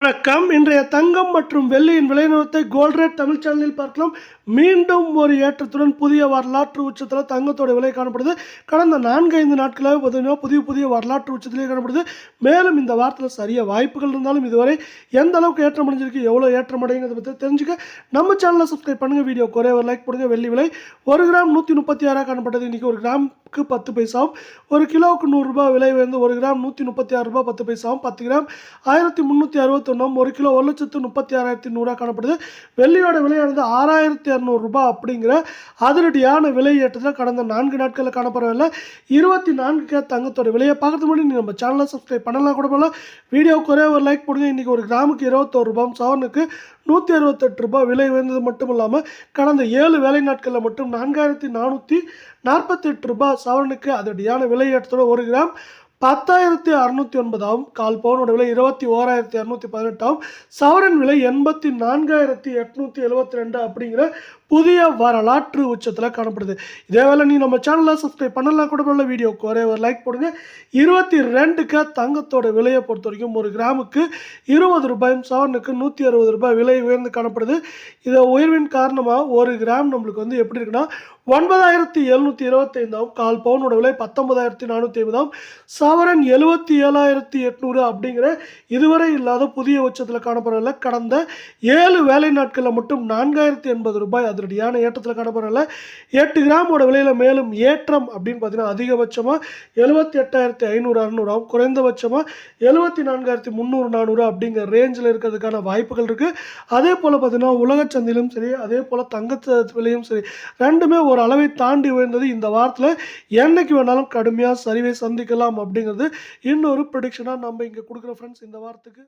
வணக்கம். இன்றைய தங்கம் மற்றும் வெள்ளியின் விலை நிலவரத்தை கோல்ட் ரேட் தமிழ் சேனலில் பார்க்கலாம். மீண்டும் ஒரு ஏற்றத்துடன் புதிய வரலாற்று உச்சத்தில் தங்கத்தோட விலை காணப்படுது. கடந்த 4-5 நாட்களாக பார்த்தீங்கன்னா புதிய வரலாற்று உச்சத்திலே காணப்படுது. மேலும் இந்த வாரத்தில் சரிய வாய்ப்புகள் இருந்தாலும் இதுவரை எந்த அளவுக்கு ஏற்றம் அடைஞ்சிருக்கு, எவ்வளோ ஏற்றம் அடைங்கிறத பற்றி தெரிஞ்சுக்க நம்ம சேனலை சப்ஸ்கிரைப் பண்ணுங்கள். வீடியோ குறைய ஒரு லைக் போடுங்க. வெள்ளி விலை 1 கிராம் 136 காணப்பட்டது. இன்றைக்கி 1 கிராமுக்கு 10 பைசாவும், 1 கிலோவுக்கு 100 ரூபாய் விலை உயர்ந்து 1 கிராம் 136 ரூபாய் 10 பைசாவும், 10 கிராம் 1361, 1 கிலோ 1,36,100 காணப்படுது. வெள்ளியோட விலையானது 6,200 ரூபாய் அப்படிங்கிற அதிரடியான விலை ஏற்றத்தில் கடந்த 4 நாட்களில் காணப்படவில்லை. 24 தங்கத்தோட விலையை பார்க்கறதுக்கு முன்னாடி நீங்கள் நம்ம சேனலை சப்ஸ்கிரைப் பண்ணலாம் கூட போகலாம். வீடியோக்கு ஒரே ஒரு லைக் போடுங்க. இன்றைக்கி 1 கிராமுக்கு 21 ரூபாயும், சவரனுக்கு 168 ரூபாய் விலை உயர்ந்தது மட்டும் இல்லாமல் கடந்த 7 வேலை நாட்களில் மட்டும் 4,448 ரூபாய் சவரனுக்கு அதிரடியான விலை ஏற்றத்தோட 1 கிராம் 10,609 கால் பவுனோட விலை 21,218 சவரன் விலை 84,872 அப்படிங்கிற புதிய வரலாற்று உச்சத்தில் காணப்படுது. இதேவேளை நீ நம்ம சேனலை சப்ஸ்கிரைப் பண்ணலாம் கூட போல. வீடியோக்கு ஒரே ஒரு லைக் போடுங்க. 22 தங்கத்தோட விலையை பொறுத்த வரைக்கும் 1 கிராமுக்கு 20 ரூபாயும், சவரனுக்கு 160 ரூபாய் விலை உயர்ந்து காணப்படுது. இதை உயர்வின் காரணமாக 1 கிராம் நம்மளுக்கு எப்படி இருக்குன்னா 9,725 கால் பவுனோட விலை 19,450 சவரன் 77,800 அப்படிங்கிற இதுவரை இல்லாத புதிய உச்சத்தில் காணப்படவில்லை. கடந்த 7 வேலை நாட்களில் மட்டும் 4,080 ரூபாய் அதிரடியான ஏற்றத்தில் காணப்படவில்லை. 8 கிராமோட விலையில் மேலும் ஏற்றம் அப்படின்னு பார்த்தீங்கன்னா அதிகபட்சமாக 78,500 குறைந்தபட்சமாக 74,300 அப்படிங்கிற ரேஞ்சில் இருக்கிறதுக்கான வாய்ப்புகள் இருக்குது. அதே போல் பார்த்தீங்கன்னா உலக சந்தையிலும் சரி, அதே போல் தங்கத்து விலையும் சரி, ரெண்டுமே ஒரு அளவை தாண்டி உயர்ந்தது. இந்த வாரத்தில் என்னைக்கு வேணாலும் கடுமையாக சரிவை சந்திக்கலாம் அப்படிங்கிறது இன்னொரு ப்ரெடிக்ஷனாக நம்ம இங்கே கொடுக்குற ஃப்ரெண்ட்ஸ் இந்த வாரத்துக்கு.